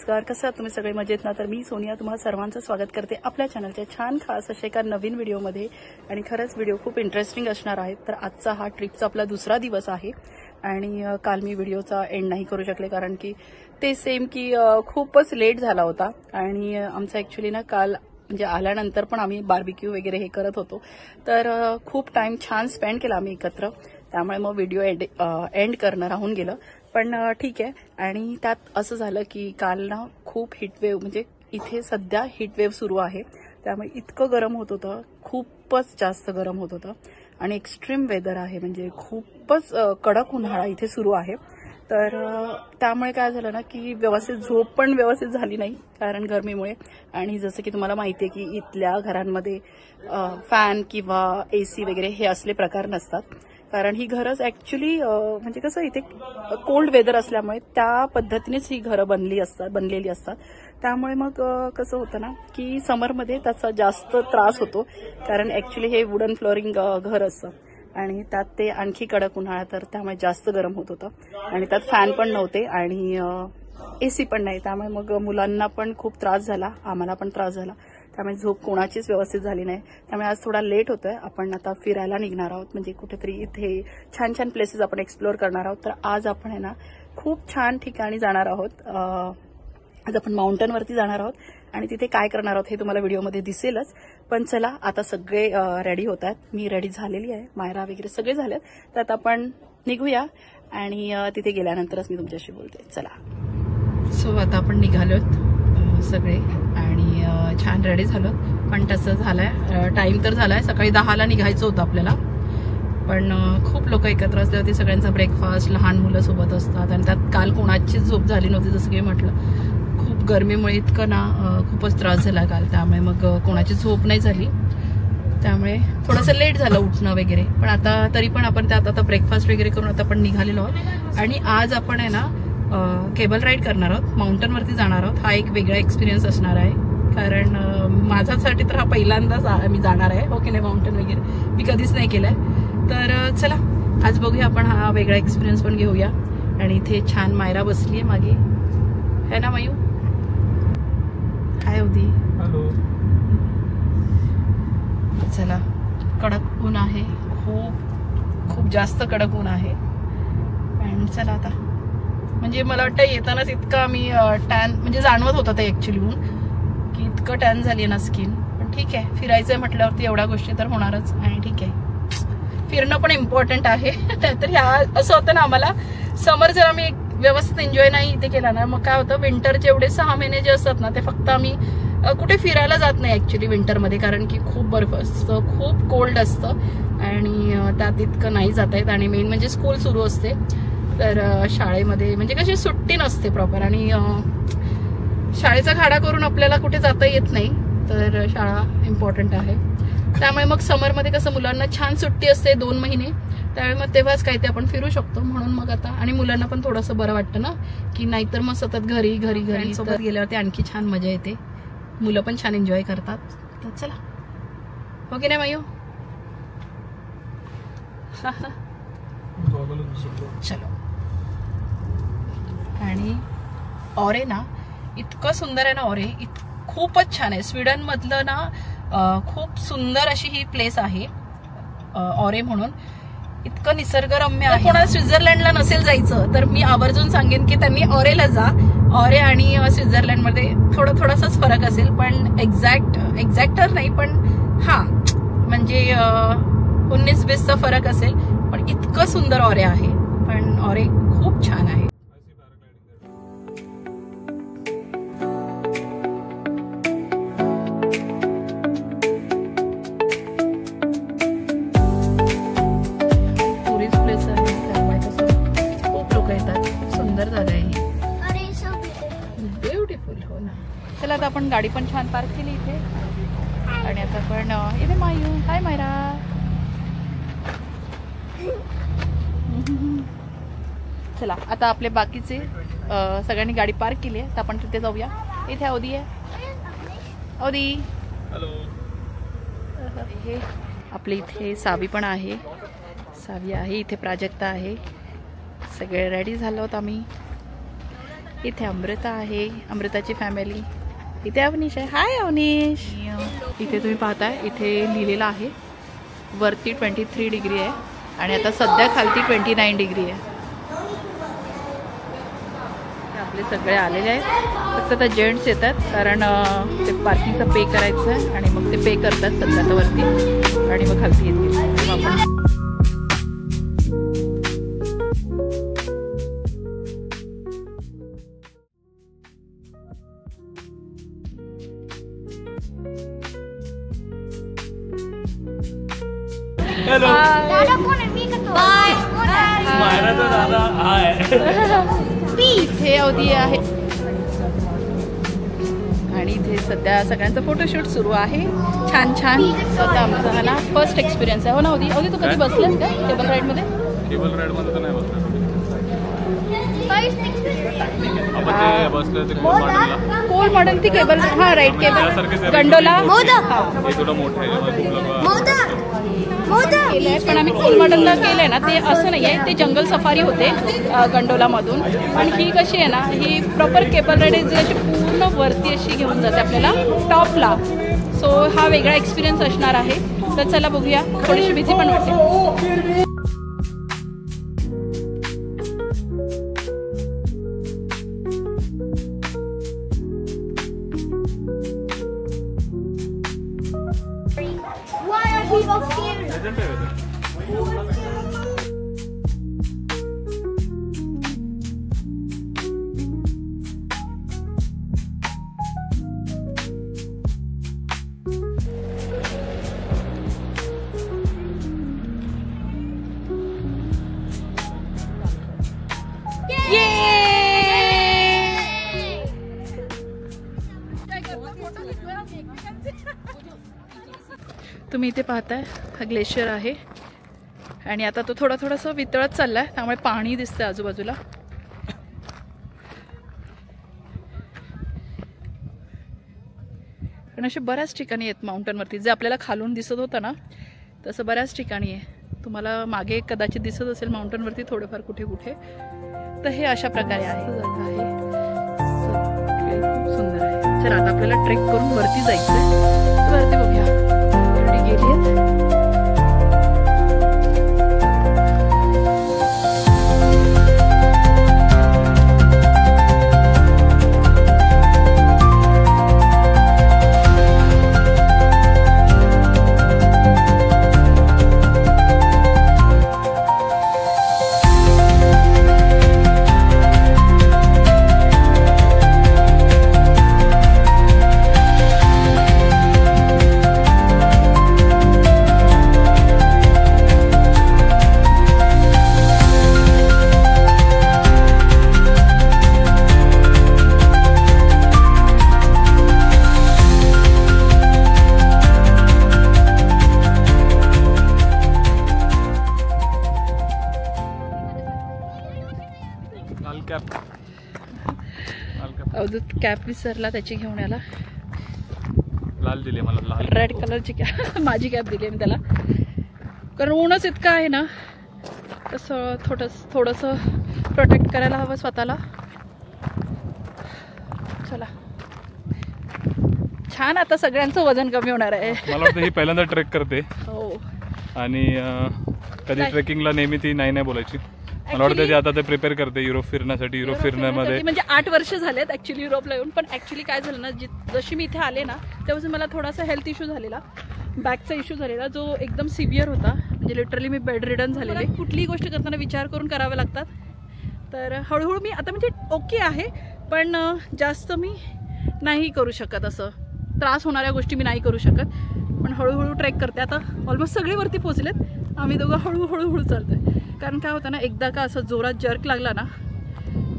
नमस्कार, कसं आहात तुम्ही सगळे? मजेत ना? तर मी सोनिया तुम्हाला सर्वांचं स्वागत करते आपल्या चॅनलच्या छान खास अशा एका नवीन व्हिडिओमध्ये. आणि खरंच व्हिडिओ खूप इंटरेस्टिंग असणार आहे. तर आजचा हा ट्रिपचा आपला दुसरा दिवस आहे आणि काल मी व्हिडिओचा एंड नाही करू शकले कारण की ते सेम की खूपच लेट झाला होता आणि आमचा ॲक्च्युली ना काल म्हणजे आल्यानंतर पण आम्ही बार्बिक्यू वगैरे हे करत होतो. तर खूप टाइम छान स्पेंड केला आम्ही एकत्र, त्यामुळे मग व्हिडिओ एंड करणं राहून गेलं. पण ठीक आहे. आणि त्यात असं झालं की काल ना खूप हीटवेव्ह, म्हणजे इथे सध्या हीटवेव्ह सुरू आहे, त्यामुळे इतकं गरम होत होतं, खूपच जास्त गरम होत होतं आणि एक्स्ट्रीम वेदर आहे, म्हणजे खूपच कडक उन्हाळा इथे सुरू आहे. तर त्यामुळे काय झालं ना की व्यवस्थित झोप पण व्यवस्थित झाली नाही कारण गरमीमुळे. आणि जसं की तुम्हाला माहिती आहे की इथल्या घरांमध्ये फॅन किंवा AC वगैरे हे असले प्रकार नसतात, कारण ही घरच ॲक्च्युली म्हणजे कसं इथे कोल्ड वेदर असल्यामुळे त्या पद्धतीनेच ही घरं बनलेली असतात. त्यामुळे मग कसं होतं ना की समरमध्ये त्याचा जास्त त्रास होतो, कारण ॲक्च्युली हे वुडन फ्लोरिंग घर असतं आणि त्यात ते आणखी कडक उन्हाळा, तर त्यामुळे जास्त गरम होत होतं. आणि त्यात फॅन पण नव्हते आणि AC पण नाही, त्यामुळे मग मुलांना पण खूप त्रास झाला, आम्हाला पण त्रास झाला. त्यामुळे झोप कोणाचीच व्यवस्थित झाली नाही. त्यामुळे आज थोडा लेट होतोय. आपण आता फिरायला निघणार आहोत, म्हणजे कुठेतरी इथे छान छान प्लेसेस आपण एक्सप्लोअर करणार आहोत. तर आज आपण आहे ना खूप छान ठिकाणी जाणार आहोत. आज आपण माउंटनवरती जाणार आहोत आणि तिथे काय करणार आहोत हे तुम्हाला व्हिडिओमध्ये दिसेलच. पण चला आता सगळे रेडी होत आहेत, मी रेडी झालेली आहे, मायरा वगैरे सगळे झालेत. तर आता आपण निघूया आणि तिथे गेल्यानंतरच मी तुमच्याशी बोलते. चला. सो आता आपण निघालोत सगळे आणि छान रेडी झालो. पण तसं झालंय, टाइम तर झालाय, सकाळी 10ला निघायचं होतं आपल्याला, पण खूप लोक एकत्र असले होते, सगळ्यांचा ब्रेकफास्ट, लहान मुलं सोबत असतात आणि त्यात काल कोणाचीच झोप झाली नव्हती. जसं की म्हटलं खूप गरमीमुळे इतकं ना खूपच त्रास झाला काल, त्यामुळे मग कोणाची झोप नाही झाली, त्यामुळे थोडंसं लेट झालं उठणं वगैरे. पण आता तरी पण आपण त्यात आता ब्रेकफास्ट वगैरे करून आता आपण निघालेलो आहोत आणि आज आपण आहे ना केबल राईड करणार आहोत, माउंटनवरती जाणार आहोत. हा एक वेगळा एक्सपिरियन्स असणार आहे, कारण माझ्यासाठी तर हा पहिल्यांदाच मी जाणार आहे. हो की नाही? माउंटन वगैरे मी कधीच नाही केलंय. तर चला आज बघूया आपण, हा वेगळा एक्सपिरियन्स पण घेऊया. आणि इथे छान मायरा बसली आहे मागे, है ना मयू? काय होती? चला, कडक ऊन आहे, खूप खूप जास्त कडक ऊन आहे. आणि चला आता, म्हणजे मला वाटतं येतानाच इतका मी टॅन म्हणजे जाणवत होता ते ॲक्च्युली ऊन, की इतकं टॅन झाली आहे ना स्किन. पण ठीक आहे, फिरायचंय म्हटल्यावरती एवढ्या गोष्टी तर होणारच. आणि ठीक आहे, फिरणं पण इम्पॉर्टंट आहे. तर ह्या असं होतं ना, आम्हाला समर जर आम्ही व्यवस्थित एन्जॉय नाही इथे केला ना, मग काय होतं, विंटरचे एवढे 6 महिने जे असतात ना, ते फक्त आम्ही कुठे फिरायला जात नाही ॲक्च्युली विंटरमध्ये, कारण की खूप बर्फ असतं, खूप कोल्ड असतं आणि त्यात इतकं नाही जात आहेत. आणि मेन म्हणजे स्कूल सुरू असते, तर शाळेमध्ये म्हणजे कशी सुट्टी नसते प्रॉपर आणि शाळेचा खाडा करून आपल्याला कुठे जाता येत नाही, तर शाळा इम्पॉर्टंट आहे. त्यामुळे मग समरमध्ये कसं मुलांना छान सुट्टी असते 2 महिने, त्यावेळी मग तेव्हाच काय ते आपण फिरू शकतो. म्हणून मग आता, आणि मुलांना पण थोडंसं बरं वाटतं ना, की नाहीतर मग सतत घरी घरी घरी सोबत गेल्यावरती आणखी छान मजा येते, मुलं पण छान एन्जॉय करतात. तर चला, हो की नाही मयू? चलो. आणि ऑरे ना इतकं सुंदर आहे ना, ऑरे खूपच छान आहे. स्वीडन मधलं ना खूप सुंदर अशी ही प्लेस आहे ऑरे म्हणून, इतकं निसर्गरम्य आहे. कोणाला स्वित्झर्लंडला नसेल जायचं तर मी आवर्जून सांगेन की त्यांनी ऑरेला जा. ऑरे आणि स्वित्झर्लंडमध्ये थोडासाच फरक असेल, पण एक्झॅक्ट तर नाही, पण हा म्हणजे 19-20चा फरक असेल, पण इतकं सुंदर ऑरे आहे. पण ऑरे खूप छान आहे. टुरिस्ट प्लेस आहे, त्यामुळे कसं खूप लोक येतात. सुंदर जागा आहे, ब्युटिफुल. हो ना. चला आता आपण गाडी पण छान पार्क केली इथे आणि आता आपण इथे मायू. हाय मायरा. चला आता आपले बाकीचे सगळ्यांनी गाडी पार्क केली आहे, तर आपण तिथे जाऊया. इथे अवधी आहे. अवधी, हॅलो. हे आपले इथे सावी पण आहे, सावी आहे इथे, प्राजक्ता आहे. सगळे रेडी झालो आहोत आम्ही. इथे अमृता आहे, अमृताची फॅमिली. इथे अवनीश आहे. हाय अवनीश. इथे तुम्ही पाहताय इथे लिहिलेलं आहे वरती 23 डिग्री आहे आणि आता सध्या खालती 29 डिग्री आहे. आपले सगळे आलेले आहेत, फक्त आता जेंट्स येतात कारण ते पार्किंगचं पे करायचं आहे आणि मग ते पे करतात सध्या आता वरती आणि मग खालती येतील. आपण हेलो दादा कोण आहे? मी करतो. बाय. मायरा तो दादा हाय. इथे अवधी आहे आणि इथे सध्या सगळ्यांचा फोटोशूट सुरू आहे. छान छान. आता आमचा हा ना फर्स्ट एक्सपिरियन्स आहे. हो ना अवधी? अवधी तू कधी बसलास का केबल राईडमध्ये? केबल राईड मध्ये तर नाही बसलो. आपण ते बसलो ते कोल मॉडेल ती केबल. हा राईट केबल गंडोला. हे थोडं मोठं आहे. केलंय पण आम्ही कोल मॉडेलला केलंय ना ते असं नाही आहे, ते जंगल सफारी होते गंडोलामधून. पण ही कशी आहे ना, ही प्रॉपर केबल राईड आहे जी अशी पूर्ण वरती अशी घेऊन जाते आपल्याला टॉपला. सो हा वेगळा एक्सपिरियन्स असणार आहे. तर चला बघूया. थोडीशी भीती पण वाटते. तुम्ही इथे पाहताय हा ग्लेशियर आहे आणि आता तो थोडासा वितळत चाललाय, त्यामुळे पाणी दिसतंय आजूबाजूला. आणि असे बऱ्याच ठिकाणी आहेत माउंटनवरती. जे आपल्याला खालून दिसत होतं ना तसं बऱ्याच ठिकाणी आहे. तुम्हाला मागे कदाचित दिसत असेल माउंटनवरती थोडंफार कुठे कुठे. तर हे अशा प्रकारे आहे. खूप सुंदर आहे. चला आता आपल्याला ट्रेक करून वरती जायचंय. वरती बघूया. ऑलरेडी गेली आहेत. अवधूत कॅप विसरला, त्याची घेऊन याला. लाल दिली मला, लाल रेड कलरची कॅप. माझी कॅप दिली मी त्याला कारण ऊनच इतकं आहे ना, तसं थोडंसं प्रोटेक्ट करायला हवं स्वतःला. चला छान. आता सगळ्यांचं वजन कमी होणार आहे. मला वाटतं ही पहिल्यांदा ट्रेक करते. हो. आणि कधी ट्रेकिंगला नेहमी ती नाही बोलायची. मला वाटतं ते आता ते प्रिपेअर करते युरोप फिरण्यासाठी. युरोप फिरण्यामध्ये म्हणजे 8 वर्ष झालेत ऍक्च्युली युरोपला येऊन. पण ऍक्च्युली काय झालं ना, जशी मी इथे आले ना तेव्हापासून मला थोडासा हेल्थ इश्यू झालेला, बॅकचा इश्यू झालेला, जो एकदम सिव्हिअर होता. म्हणजे लिटरली मी बेड रिडन झालेले. कुठलीही गोष्ट करताना विचार करून कराव्या लागतात. तर हळूहळू मी आता म्हणजे ओके आहे, पण जास्त मी नाही करू शकत. असं त्रास होणाऱ्या गोष्टी मी नाही करू शकत. पण हळूहळू ट्रेक करते. आता ऑलमोस्ट सगळे वरती पोहोचलेत. आम्ही दोघं हळूहळू चालतोय. कारण काय होतं ना, एकदा का असं जोरात जर्क लागला ना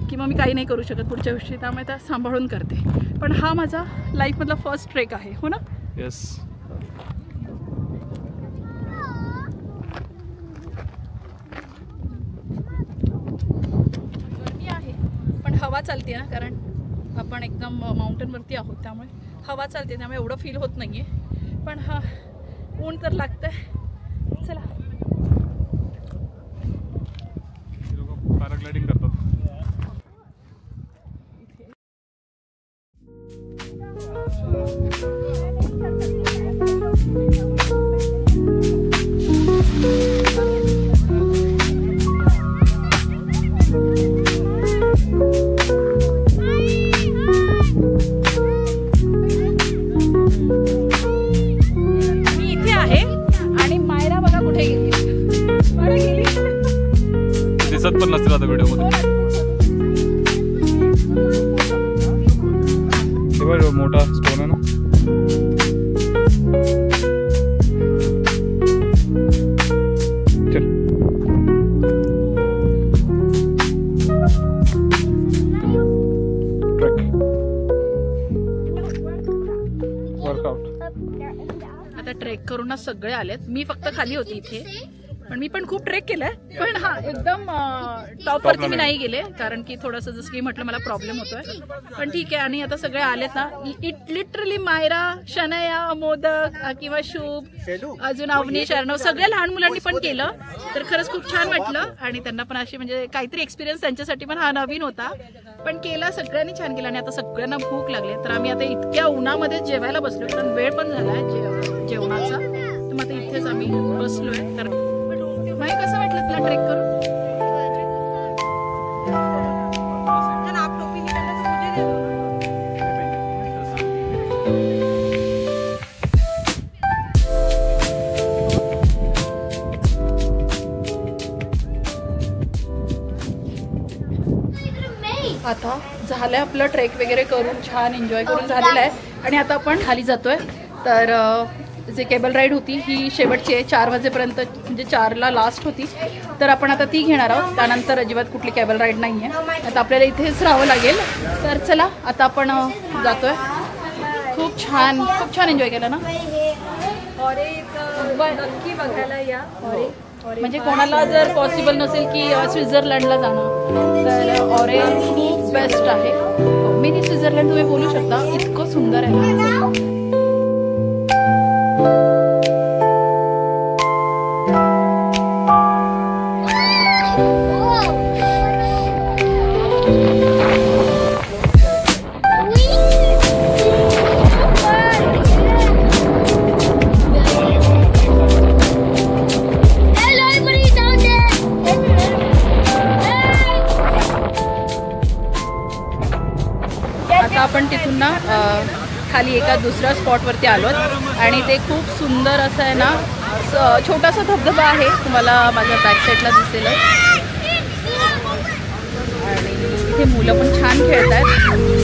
की मग मी काही नाही करू शकत पुढच्या गोष्टी. त्यामुळे त्या सांभाळून करते. पण हा माझा लाईफमधला फर्स्ट ट्रेक आहे. हो ना? येस. गर्मी आहे पण हवा चालते ना, कारण आपण एकदम माउंटनवरती आहोत, त्यामुळे हवा चालते, त्यामुळे एवढं फील होत नाहीये. पण हा ऊन तर लागतंय. चला. पॅराग्लायडिंग करतात. दिसत पण नसतील आता व्हिडिओमध्ये. हे बघ मोठा स्टोन आहे ना. चल ट्रेक वर्कआउट. आता ट्रेक करून ना सगळे आलेत. मी फक्त खाली होती इथे, पण मी पण खूप ट्रेक केलाय. पण हा एकदम टॉप वरती मी नाही गेले, कारण की थोडंसं जसं की म्हटलं मला प्रॉब्लेम होतोय. पण ठीक आहे. आणि आता सगळे आलेत ना, लिटरली मायरा, शनया, मोदक किंवा शुभ, अजून अवनीश, अर्णव, सगळ्या लहान मुलांनी पण केलं. तर खरंच खूप छान वाटलं. आणि त्यांना पण अशी म्हणजे काहीतरी एक्सपिरियन्स त्यांच्यासाठी पण हा नवीन होता. पण केला, सगळ्यांनी छान केला. आणि आता सगळ्यांना भूक लागली. तर आम्ही आता इतक्या उन्हामध्ये जेवायला बसलो, कारण वेळ पण झालाय जेवणाचा. तर मग आता इथेच आम्ही बसलोय. तर माही कसं वाटलं तुला ट्रेक करून? आता झालंय आपलं ट्रेक वगैरे करून, छान एन्जॉय करून झालेलं आहे. आणि आता आपण खाली जातोय. तर जे केबल राईड होती ही शेवटची आहे, 4 वाजेपर्यंत, म्हणजे 4ला लास्ट होती. तर आपण आता ती घेणार आहोत. त्यानंतर अजिबात कुठली केबल राईड नाही आहे. आता आपल्याला इथेच राहावं लागेल. तर चला आता आपण जातोय. खूप छान एन्जॉय केलं ना. नक्की बघायला या. म्हणजे कोणाला जर पॉसिबल नसेल की स्वित्झर्लंडला जाणं, तर ऑरे खूप बेस्ट आहे. मिनी स्वित्झर्लंड तुम्ही बोलू शकता, इतकं सुंदर आहे ना. आता आपण तिथून ना खाली एका दुसऱ्या स्पॉटवरती आलोत. आणि ते खूप सुंदर असं आहे ना, छोटासा धबधबा आहे, तुम्हाला माझ्या बॅक साईडला दिसेल. आणि इथे मुलं पण छान खेळत आहेत.